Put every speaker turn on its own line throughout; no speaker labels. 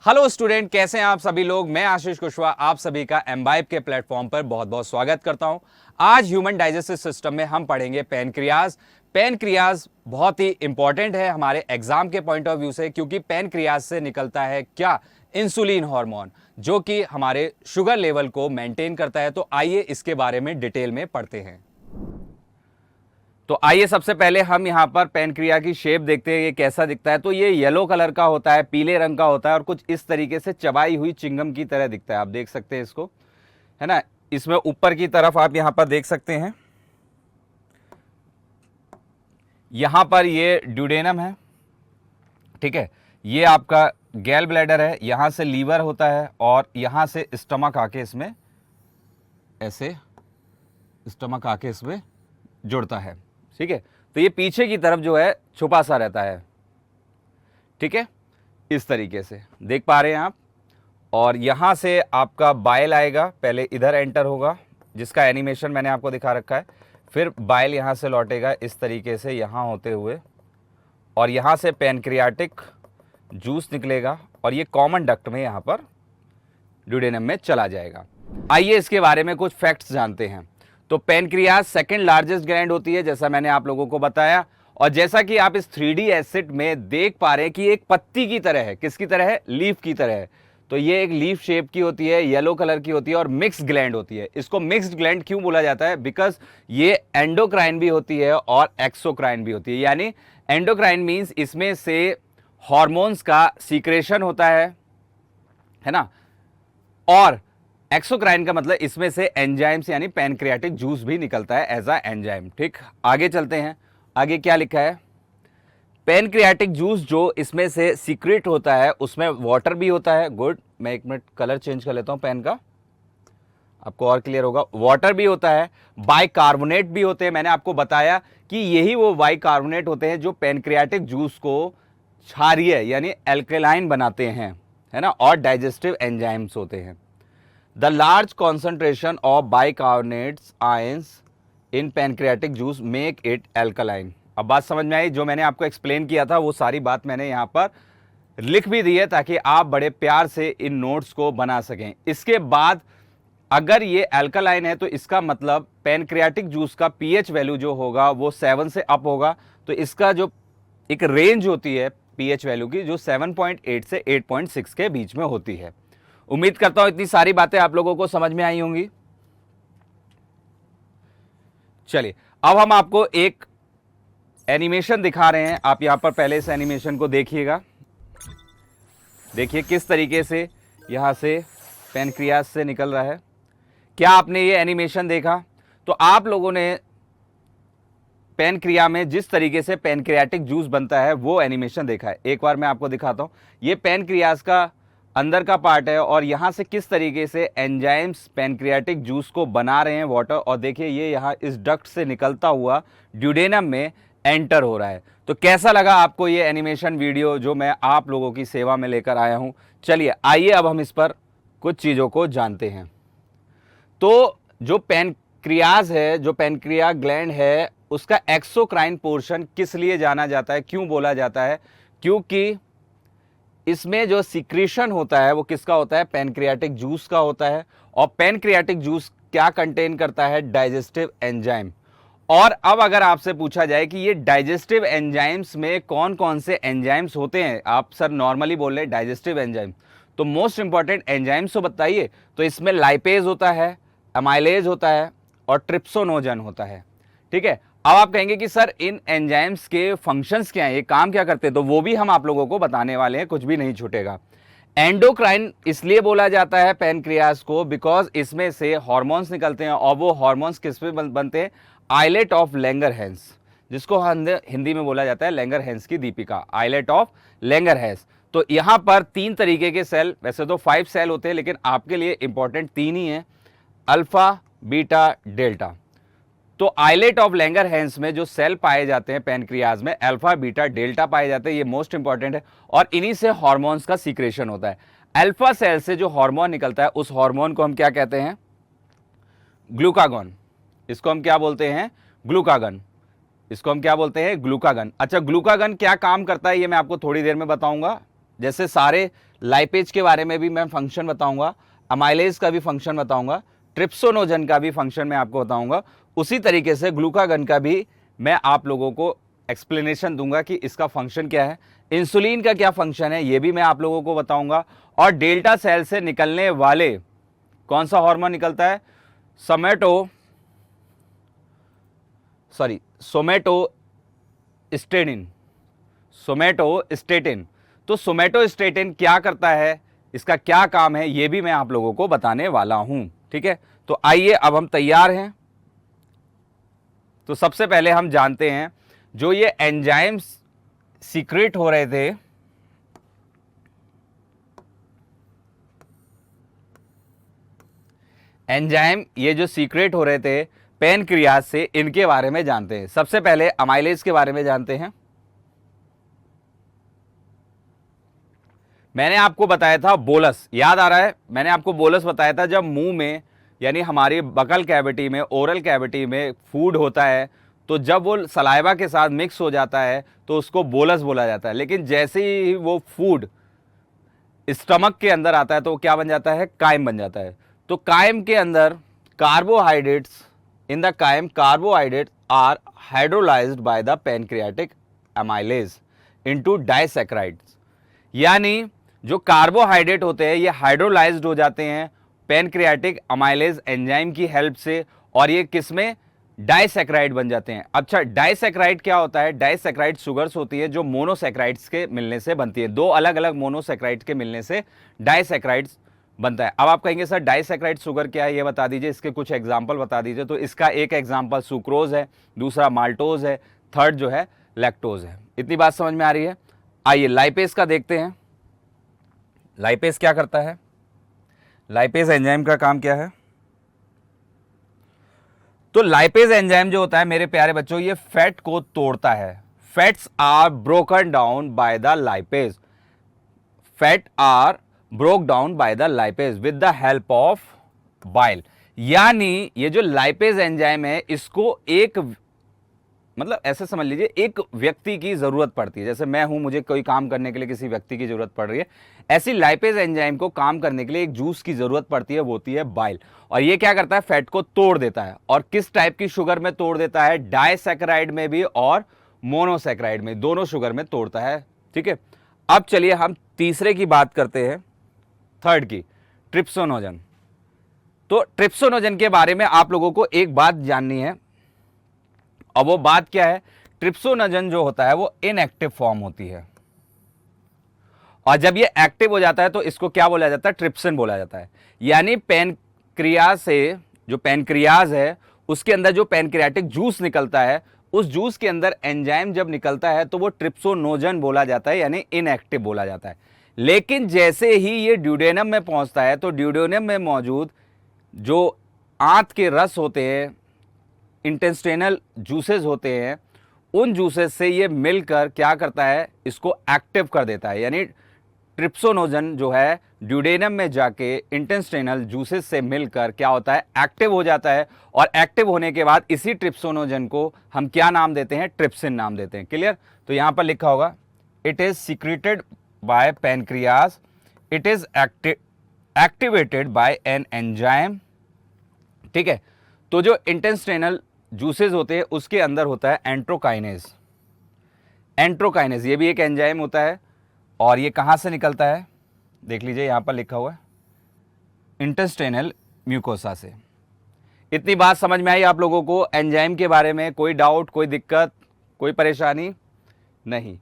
Hello student, कैसे हैं आप सभी लोग। मैं आशीष कुशवाहा आप सभी का एम्बाइब के प्लेटफॉर्म पर बहुत बहुत स्वागत करता हूं। आज ह्यूमन डाइजेस्टिव सिस्टम में हम पढ़ेंगे पैनक्रियाज। पैनक्रियाज बहुत ही इंपॉर्टेंट है हमारे एग्जाम के पॉइंट ऑफ व्यू से, क्योंकि पैनक्रियाज से निकलता है क्या, इंसुलिन हार्मोन, जो कि हमारे शुगर लेवल को मेंटेन करता है। तो आइए इसके बारे में डिटेल में पढ़ते हैं। तो आइए सबसे पहले हम यहाँ पर पैनक्रिया की शेप देखते हैं, ये कैसा दिखता है। तो ये येलो कलर का होता है, पीले रंग का होता है और कुछ इस तरीके से चबाई हुई चिंगम की तरह दिखता है। आप देख सकते हैं इसको, है ना। इसमें ऊपर की तरफ आप यहाँ पर देख सकते हैं, यहाँ पर ये ड्यूडेनम है, ठीक है। ये आपका गैल ब्लैडर है, यहाँ से लीवर होता है और यहाँ से स्टमक आके इसमें ऐसे स्टमक आके इसमें जुड़ता है, ठीक है। तो ये पीछे की तरफ जो है छुपा सा रहता है, ठीक है, इस तरीके से देख पा रहे हैं आप। और यहाँ से आपका बाइल आएगा, पहले इधर एंटर होगा, जिसका एनिमेशन मैंने आपको दिखा रखा है। फिर बाइल यहाँ से लौटेगा इस तरीके से यहाँ होते हुए, और यहाँ से पैनक्रियाटिक जूस निकलेगा और ये कॉमन डक्ट में यहाँ पर ड्यूडेनम में चला जाएगा। आइए इसके बारे में कुछ फैक्ट्स जानते हैं। तो पैनक्रियाज सेकंड लार्जेस्ट ग्लैंड होती है, जैसा मैंने आप लोगों को बताया। और जैसा कि आप इस 3D एसिड में देख पा रहे हैं कि एक पत्ती की तरह है। किसकी तरह है? लीफ की तरह है। तो ये एक लीफ शेप की होती है, येलो कलर की होती है और मिक्स्ड ग्लैंड होती है। इसको मिक्स्ड ग्लैंड क्यों बोला जाता है? बिकॉज ये एंडोक्राइन भी होती है और एक्सोक्राइन भी होती है। यानी एंडोक्राइन मीन्स इसमें से हॉर्मोन्स का सीक्रेशन होता है ना, और एक्सोक्राइन का मतलब इसमें से एंजाइम्स यानी पैनक्रियाटिक जूस भी निकलता है एज अ एंजाइम। ठीक, आगे चलते हैं। आगे क्या लिखा है? पैनक्रियाटिक जूस जो इसमें से सीक्रेट होता है उसमें वाटर भी होता है। गुड, मैं एक मिनट कलर चेंज कर लेता हूं पेन का, आपको और क्लियर होगा। वाटर भी होता है, बाइकार्बोनेट भी होते हैं। मैंने आपको बताया कि यही वो बाइकार्बोनेट होते हैं जो पैनक्रियाटिक जूस को क्षारीय यानी एल्कलाइन बनाते हैं, है ना, और डाइजेस्टिव एंजाइम्स होते हैं। The large concentration of bicarbonates ions in pancreatic juice make it alkaline. अब बात समझ में आई? जो मैंने आपको एक्सप्लेन किया था वो सारी बात मैंने यहाँ पर लिख भी दी है, ताकि आप बड़े प्यार से इन नोट्स को बना सकें। इसके बाद अगर ये एल्कलाइन है तो इसका मतलब पैनक्रियाटिक जूस का पीएच वैल्यू जो होगा वो 7 से अप होगा। तो इसका जो एक रेंज होती है पीएच वैल्यू की, जो 7.8 से 8.6 के बीच में होती है। उम्मीद करता हूं इतनी सारी बातें आप लोगों को समझ में आई होंगी। चलिए, अब हम आपको एक एनिमेशन दिखा रहे हैं। आप यहां पर पहले इस एनिमेशन को देखिएगा। देखिए किस तरीके से यहां से पैनक्रियाज से निकल रहा है। क्या आपने ये एनिमेशन देखा? तो आप लोगों ने पैनक्रिया में जिस तरीके से पैनक्रियाटिक जूस बनता है वो एनिमेशन देखा है। एक बार मैं आपको दिखाता हूं। ये पैनक्रियाज का अंदर का पार्ट है और यहाँ से किस तरीके से एंजाइम्स पैनक्रियाटिक जूस को बना रहे हैं वाटर। और देखिए ये यहाँ इस डक्ट से निकलता हुआ ड्यूडेनम में एंटर हो रहा है। तो कैसा लगा आपको ये एनिमेशन वीडियो जो मैं आप लोगों की सेवा में लेकर आया हूँ? चलिए आइए अब हम इस पर कुछ चीज़ों को जानते हैं। तो जो पैनक्रियाज है, जो पैनक्रिया ग्लैंड है, उसका एक्सोक्राइन पोर्शन किस लिए जाना जाता है, क्यों बोला जाता है? क्योंकि इसमें जो सिक्रीशन होता है वो किसका होता है? पैनक्रियाटिक जूस का होता है। और पैनक्रियाटिक जूस क्या कंटेन करता है? Digestive enzyme. और अब अगर आपसे पूछा जाए कि ये डाइजेस्टिव एंजाइम्स में कौन कौन से एंजाइम्स होते हैं, आप सर नॉर्मली बोल रहे डाइजेस्टिव एंजाइम, तो मोस्ट इंपॉर्टेंट एंजाइम्स तो बताइए। तो इसमें लाइपेज होता है, अमाइलेज होता है और ट्रिप्सोनोजन होता है, ठीक है। अब आप कहेंगे कि सर इन एंजाइम्स के फंक्शंस क्या हैं, ये काम क्या करते हैं? तो वो भी हम आप लोगों को बताने वाले हैं, कुछ भी नहीं छूटेगा। एंडोक्राइन इसलिए बोला जाता है पैनक्रियाज को बिकॉज इसमें से हार्मोन्स निकलते हैं और वो हार्मोन्स किस पे बनते हैं? आइलेट ऑफ लैंगरहैंस, जिसको हिंदी में बोला जाता है लैंगरहैंस की दीपिका, आइलेट ऑफ लैंगरहैंस। तो यहाँ पर 3 तरीके के सेल, वैसे तो 5 सेल होते हैं लेकिन आपके लिए इंपॉर्टेंट 3 ही हैं, अल्फा, बीटा, डेल्टा। तो आइलेट ऑफ लैंगरहैंस में जो सेल पाए जाते हैं पैनक्रियाज में, अल्फा, बीटा, डेल्टा पाए जाते हैं, ये मोस्ट इंपॉर्टेंट है। और इन्हीं से हार्मोन्स का सीक्रेशन होता है। अल्फा सेल से जो हार्मोन निकलता है उस हार्मोन को हम क्या कहते हैं? ग्लूकागॉन। इसको हम क्या बोलते हैं? ग्लूकागन। इसको हम क्या बोलते हैं? ग्लूकागन। अच्छा, ग्लूकागन क्या काम करता है ये मैं आपको थोड़ी देर में बताऊंगा। जैसे सारे लाइपेज के बारे में भी मैं फंक्शन बताऊंगा, अमाइलेज का भी फंक्शन बताऊंगा, ट्रिप्सोनोजन का भी फंक्शन मैं आपको बताऊंगा, उसी तरीके से ग्लूकागन का भी मैं आप लोगों को एक्सप्लेनेशन दूंगा कि इसका फंक्शन क्या है, इंसुलिन का क्या फंक्शन है ये भी मैं आप लोगों को बताऊंगा, और डेल्टा सेल से निकलने वाले कौन सा हार्मोन निकलता है, सोमेटोस्टेटिन। तो सोमेटोस्टेटिन क्या करता है, इसका क्या काम है, ये भी मैं आप लोगों को बताने वाला हूं। ठीक है, तो आइए अब हम तैयार हैं। तो सबसे पहले हम जानते हैं जो ये एंजाइम्स सीक्रेट हो रहे थे, एंजाइम ये जो सीक्रेट हो रहे थे पैनक्रियाज से, इनके बारे में जानते हैं। सबसे पहले अमाइलेज के बारे में जानते हैं। मैंने आपको बताया था बोलस, याद आ रहा है, मैंने आपको बोलस बताया था जब मुंह में यानी हमारी बकल कैविटी में, ओरल कैविटी में फूड होता है, तो जब वो सलाइवा के साथ मिक्स हो जाता है तो उसको बोलस बोला जाता है। लेकिन जैसे ही वो फूड स्टमक के अंदर आता है तो क्या बन जाता है, कायम बन जाता है। तो कायम के अंदर carbohydrates, in the chyme carbohydrates are hydrolysed by the pancreatic amylase into disaccharides, यानी जो कार्बोहाइड्रेट होते हैं ये हाइड्रोलाइज्ड हो जाते हैं पैनक्रियाटिक अमाइलेज एंजाइम की हेल्प से, और ये किसमें, डाइसैकेराइड बन जाते हैं। अच्छा, डाइसैकेराइड क्या होता है, डाइसैकेराइड शुगर्स होती है जो मोनोसैकेराइड्स के मिलने से बनती है, दो अलग अलग मोनोसैकेराइड के मिलने से डाइसैकेराइड्स बनता है। अब आप कहेंगे सर डाइसैकेराइड शुगर क्या है, ये बता दीजिए, इसके कुछ एग्जाम्पल बता दीजिए। तो इसका एक एग्जाम्पल सुक्रोज है, दूसरा माल्टोज है, थर्ड जो है लैक्टोज है। इतनी बात समझ में आ रही है। आइए लाइपेज का देखते हैं। लाइपेज क्या करता है, लाइपेज एंजाइम का काम क्या है। तो लाइपेज एंजाइम जो होता है मेरे प्यारे बच्चों, ये फैट को तोड़ता है। Fats are broken down by the lipase, fat are broke down by the lipase with the help of bile. यानी ये जो लाइपेज एंजाइम है इसको एक, मतलब ऐसे समझ लीजिए एक व्यक्ति की जरूरत पड़ती है, जैसे मैं हूं, मुझे कोई काम करने के लिए किसी व्यक्ति की जरूरत पड़ रही है, ऐसी लाइपेज एंजाइम को काम करने के लिए एक जूस की जरूरत पड़ती है, वो होती है बाइल। और ये क्या करता है, फैट को तोड़ देता है। और किस टाइप की शुगर में तोड़ देता है, डाइसैकेराइड में भी और मोनोसैकेराइड में, दोनों शुगर में तोड़ता है। ठीक है, अब चलिए हम तीसरे की बात करते हैं, थर्ड की, ट्रिप्सोनोजन। तो ट्रिप्सोनोजन के बारे में आप लोगों को एक बात जाननी है, और वो बात क्या है, ट्रिप्सोनोजन जो होता है वो इनएक्टिव फॉर्म होती है, और जब ये एक्टिव हो जाता है तो इसको क्या बोला जाता है, ट्रिप्सिन बोला जाता है। यानी पैनक्रियाज से, जो पैनक्रियाज है उसके अंदर जो पैनक्रियाटिक जूस निकलता है, उस जूस के अंदर एंजाइम जब निकलता है तो वो ट्रिप्सोनोजन बोला जाता है, यानी इनएक्टिव बोला जाता है। लेकिन जैसे ही ये ड्यूडेनम में पहुंचता है तो ड्यूडेनम में मौजूद जो आंत के रस होते हैं, इंटेस्टाइनल जूसेस होते हैं, उन जूसेस से ये मिलकर क्या करता है, इसको एक्टिव कर देता है। यानी ट्रिप्सोनोजन जो है ड्यूडेनम में जाके इंटेस्टाइनल जूसेस से मिलकर क्या होता है, एक्टिव हो जाता है। और एक्टिव होने के बाद इसी ट्रिप्सोनोजन को हम क्या नाम देते हैं, ट्रिप्सिन नाम देते हैं। क्लियर। तो यहां पर लिखा होगा, it is secreted by pancreas, it is activated by an enzyme. ठीक है, तो जो इंटेस्टाइनल जूसेस होते हैं उसके अंदर होता है एंट्रोकाइनेज। एंट्रोकाइनेज ये भी एक एंजाइम होता है, और ये कहां से निकलता है, देख लीजिए यहां पर लिखा हुआ है, इंटेस्टाइनल म्यूकोसा से। इतनी बात समझ में आई आप लोगों को एंजाइम के बारे में? कोई डाउट, कोई दिक्कत, कोई परेशानी नहीं?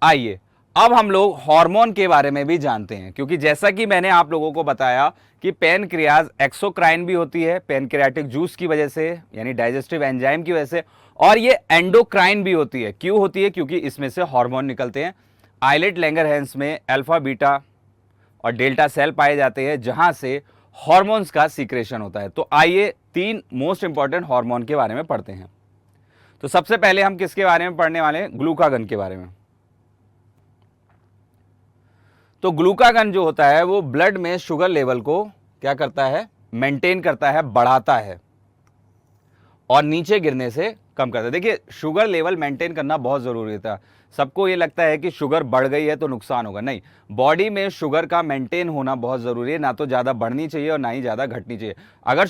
आइए अब हम लोग हार्मोन के बारे में भी जानते हैं, क्योंकि जैसा कि मैंने आप लोगों को बताया कि पैनक्रियाज एक्सोक्राइन भी होती है पैनक्रियाटिक जूस की वजह से, यानी डाइजेस्टिव एंजाइम की वजह से, और ये एंडोक्राइन भी होती है। क्यों होती है? क्योंकि इसमें से हार्मोन निकलते हैं। आइलेट लैंगरहैंस में अल्फा, बीटा और डेल्टा सेल पाए जाते हैं जहां से हार्मोन्स का सीक्रेशन होता है। तो आइए 3 मोस्ट इंपॉर्टेंट हार्मोन के बारे में पढ़ते हैं। तो सबसे पहले हम किसके बारे में पढ़ने वाले हैं? ग्लूकागन के बारे में। तो ग्लूकागन जो होता है वो ब्लड में शुगर लेवल को क्या करता है, मेंटेन करता है, बढ़ाता है। और नीचे गिरने से कम करता है। देखिए शुगर लेवल मेंटेन करना बहुत ज़रूरी था। सबको ये लगता है कि शुगर बढ़ गई है तो नुकसान होगा, नहीं, बॉडी में शुगर का मेंटेन होना बहुत ज़रूरी है, ना तो ज़्यादा बढ़नी चाहिए और ना ही ज़्यादा घटनी चाहिए। अगर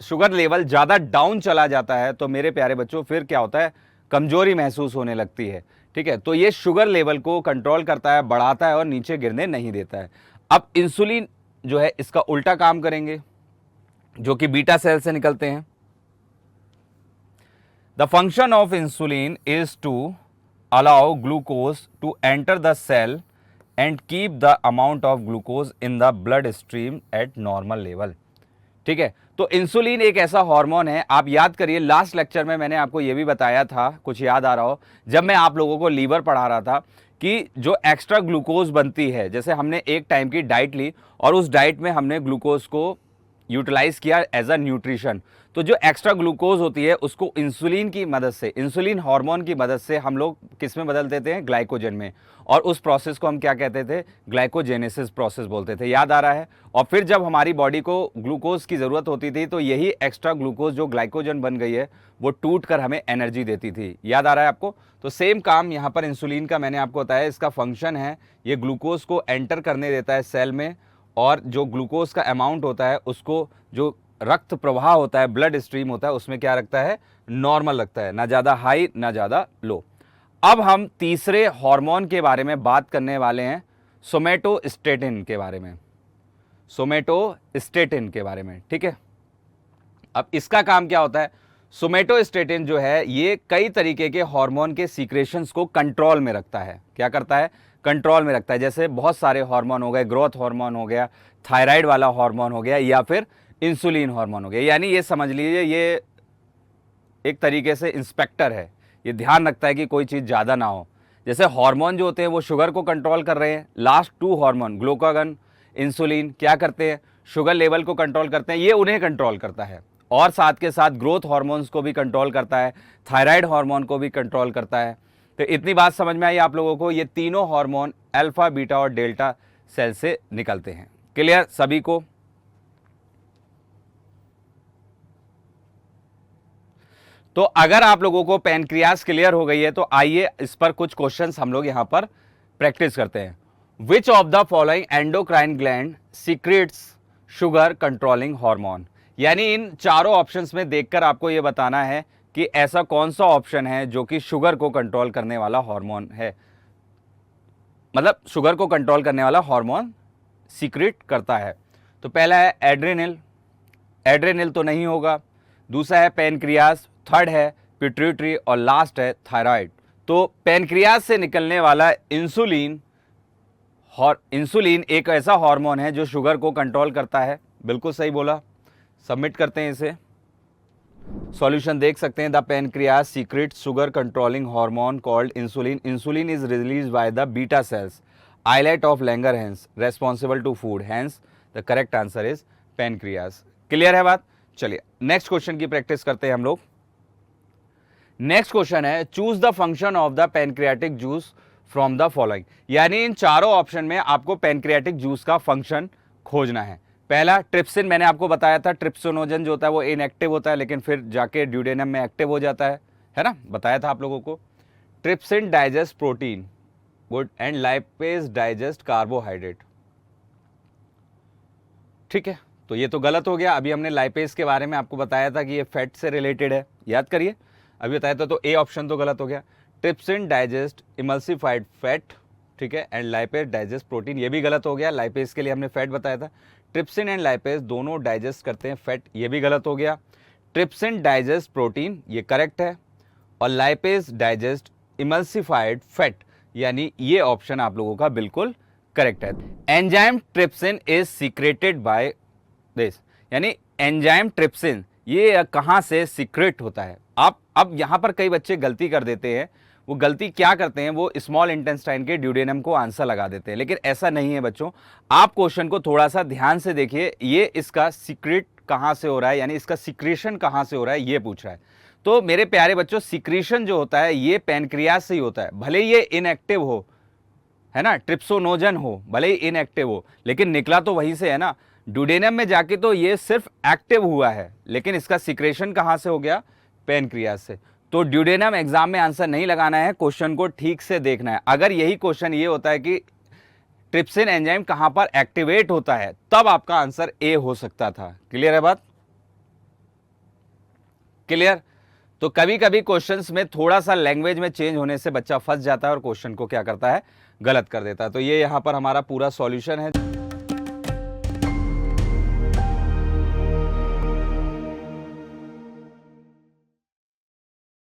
शुगर लेवल ज़्यादा डाउन चला जाता है तो मेरे प्यारे बच्चों फिर क्या होता है, कमजोरी महसूस होने लगती है। ठीक है, तो ये शुगर लेवल को कंट्रोल करता है, बढ़ाता है और नीचे गिरने नहीं देता है। अब इंसुलिन जो है इसका उल्टा काम करेंगे, जो कि बीटा सेल से निकलते हैं। The function of insulin is to allow glucose to enter the cell and keep the amount of glucose in the blood stream at normal level। ठीक है, तो इंसुलिन एक ऐसा हार्मोन है, आप याद करिए लास्ट लेक्चर में मैंने आपको यह भी बताया था, कुछ याद आ रहा हो, जब मैं आप लोगों को लीवर पढ़ा रहा था कि जो एक्स्ट्रा ग्लूकोज बनती है, जैसे हमने एक टाइम की डाइट ली और उस डाइट में हमने ग्लूकोज को यूटिलाइज किया एज अ न्यूट्रिशन, तो जो एक्स्ट्रा ग्लूकोज होती है उसको इंसुलिन की मदद से, इंसुलिन हार्मोन की मदद से हम लोग किस में बदल देते हैं, ग्लाइकोजन में, और उस प्रोसेस को हम क्या कहते थे, ग्लाइकोजेनेसिस प्रोसेस बोलते थे, याद आ रहा है। और फिर जब हमारी बॉडी को ग्लूकोज की ज़रूरत होती थी तो यही एक्स्ट्रा ग्लूकोज जो ग्लाइकोजन बन गई है वो टूट कर हमें एनर्जी देती थी, याद आ रहा है आपको। तो सेम काम यहाँ पर इंसुलिन का मैंने आपको बताया, इसका फंक्शन है ये ग्लूकोज को एंटर करने देता है सेल में, और जो ग्लूकोज का अमाउंट होता है उसको, जो रक्त प्रवाह होता है, ब्लड स्ट्रीम होता है, उसमें क्या रखता है, नॉर्मल रखता है, ना ज़्यादा हाई ना ज़्यादा लो। अब हम तीसरे हार्मोन के बारे में बात करने वाले हैं, सोमेटोस्टेटिन के बारे में, सोमेटोस्टेटिन के बारे में। ठीक है, अब इसका काम क्या होता है, सोमेटोस्टेटिन जो है ये कई तरीके के हार्मोन के सीक्रेशंस को कंट्रोल में रखता है। क्या करता है, कंट्रोल में रखता है। जैसे बहुत सारे हार्मोन हो गए, ग्रोथ हार्मोन हो गया, थायराइड वाला हार्मोन हो गया, या फिर इंसुलिन हार्मोन हो गया। यानी ये समझ लीजिए ये एक तरीके से इंस्पेक्टर है, ये ध्यान रखता है कि कोई चीज़ ज़्यादा ना हो। जैसे हार्मोन जो होते हैं वो शुगर को कंट्रोल कर रहे हैं, last two hormone glucagon, insulin क्या करते हैं, शुगर लेवल को कंट्रोल करते हैं, ये उन्हें कंट्रोल करता है, और साथ के साथ ग्रोथ हार्मोन्स को भी कंट्रोल करता है, थायराइड हार्मोन को भी कंट्रोल करता है। तो इतनी बात समझ में आई आप लोगों को, ये तीनों हार्मोन अल्फा, बीटा और डेल्टा सेल से निकलते हैं। क्लियर सभी को। तो अगर आप लोगों को पैनक्रियास क्लियर हो गई है तो आइए इस पर कुछ क्वेश्चंस हम लोग यहां पर प्रैक्टिस करते हैं। Which of the following endocrine gland secrets sugar controlling hormone, यानी इन चारों ऑप्शंस में देखकर आपको यह बताना है कि ऐसा कौन सा ऑप्शन है जो कि शुगर को कंट्रोल करने वाला हार्मोन है, मतलब शुगर को कंट्रोल करने वाला हार्मोन सीक्रेट करता है। तो पहला है एड्रेनल, एड्रेनल तो नहीं होगा, दूसरा है पैनक्रियास, थर्ड है पिट्यूटरी और लास्ट है थायराइड। तो पैनक्रियास से निकलने वाला इंसुलिन, इंसुलिन एक ऐसा हार्मोन है जो शुगर को कंट्रोल करता है, बिल्कुल सही बोला। सबमिट करते हैं इसे, सॉल्यूशन देख सकते हैं। The pancreas secretes sugar controlling hormone called insulin, insulin is release by the beta cells islet of Langerhans responsible to food, hence the correct answer is pancreas. Clear है बात। चलिए नेक्स्ट क्वेश्चन की practice करते हैं हम लोग। Next question है choose the function of the pancreatic juice from the following, यानी इन चारों ऑप्शन में आपको पैनक्रियाटिक जूस का फंक्शन खोजना है। पहला ट्रिप्सिन, मैंने आपको बताया था ट्रिप्सिनोजन जो होता है वो इनएक्टिव होता है लेकिन फिर जाके ड्यूडेनम में एक्टिव हो जाता है ना, बताया था आप लोगों को। Trypsin digest protein, good, and lipase digest carbohydrate. ठीक है, तो ये तो गलत हो गया। अभी हमने लाइपेज के बारे में आपको बताया था कि ये फैट से रिलेटेड है, याद करिए, अभी बताया था। तो ए ऑप्शन तो गलत हो गया। ट्रिप्सिन डाइजेस्ट इमल्सिफाइड फैट, ठीक है, एंड लाइपेज डाइजेस्ट प्रोटीन, ये भी गलत हो गया। लाइपेज के लिए हमने फैट बताया था, ट्रिप्सिन एंड लाइपेज दोनों डाइजेस्ट करते हैं फैट, ये भी गलत हो गया। ट्रिप्सिन डाइजेस्ट प्रोटीन, ये करेक्ट है, और लाइपेज डाइजेस्ट इमल्सिफाइड फैट, यानी ये ऑप्शन आप लोगों का बिल्कुल करेक्ट है। Enzyme trypsin is secreted by this, यानी एंजाइम ट्रिप्सिन ये कहाँ से सीक्रेट होता है। आप अब यहाँ पर कई बच्चे गलती कर देते हैं, वो गलती क्या करते हैं, वो स्मॉल इंटेस्टाइन के ड्यूडेनम को आंसर लगा देते हैं, लेकिन ऐसा नहीं है बच्चों। आप क्वेश्चन को थोड़ा सा ध्यान से देखिए, ये इसका सीक्रेट कहाँ से हो रहा है, यानी इसका सीक्रेशन कहाँ से हो रहा है ये पूछ रहा है। तो मेरे प्यारे बच्चों सीक्रेशन जो होता है ये पैनक्रियास से ही होता है, भले ये इनएक्टिव हो, है ना, ट्रिप्सोनोजन हो, भले ही इनएक्टिव हो, लेकिन निकला तो वहीं से है ना, ड्यूडेनम में जाके तो ये सिर्फ एक्टिव हुआ है, लेकिन इसका सीक्रेशन कहाँ से हो गया, पेनक्रियाज से। तो ड्यूडेनम एग्जाम में आंसर नहीं लगाना है, क्वेश्चन को ठीक से देखना है। अगर यही क्वेश्चन ये होता है कि ट्रिप्सिन एंजाइम कहां पर एक्टिवेट होता है, तब आपका आंसर ए हो सकता था। क्लियर है बात? क्लियर? तो कभी कभी क्वेश्चंस में थोड़ा सा लैंग्वेज में चेंज होने से बच्चा फंस जाता है और क्वेश्चन को क्या करता है, गलत कर देता है। तो ये यहां पर हमारा पूरा सॉल्यूशन है।